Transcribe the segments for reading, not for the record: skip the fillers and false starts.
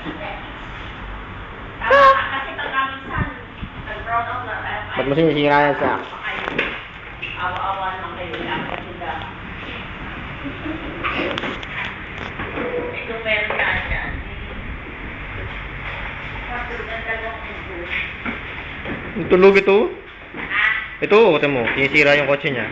Kasi pagkaminsan, nag-brown out na tayo. Ba't mo sinisira yan sa... Awa-awa naman kayo. Dapat sila. Ito meron na dyan. Ang dalawang ubo. Tulog ito? Ha? Ito, ito mo. Sinisira yung kotse niya.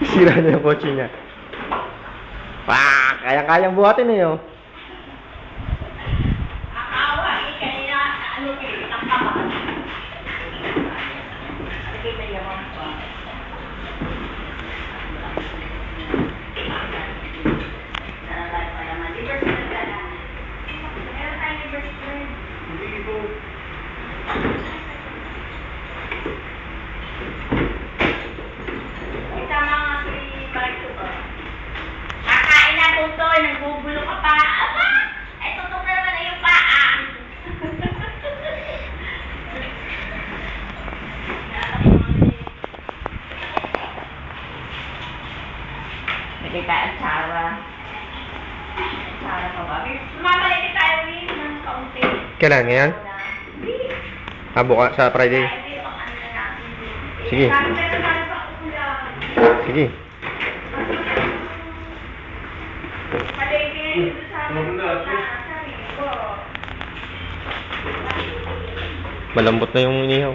Sira niya yung kotse niya. Kaya-kayang buhatin eh, oh. Akawa, kanina, ano kayo, nakabahan. Sige, may yaman pa. Nalalay pa naman. Liver spread ka na. Meron tayo liver spread. Hindi ito. Tama nga si Marito ko. Kakain na tutoy, nagbubulo ka pa. Aba! Ay, tutok na naman na yung paa. Sige ka, atsara. Atsara pa ba? Mamalitin tayo rin ng kaunti. Kailan ngayon? Bukas sa Friday. Sige. Sige. Malambot na yung inihaw.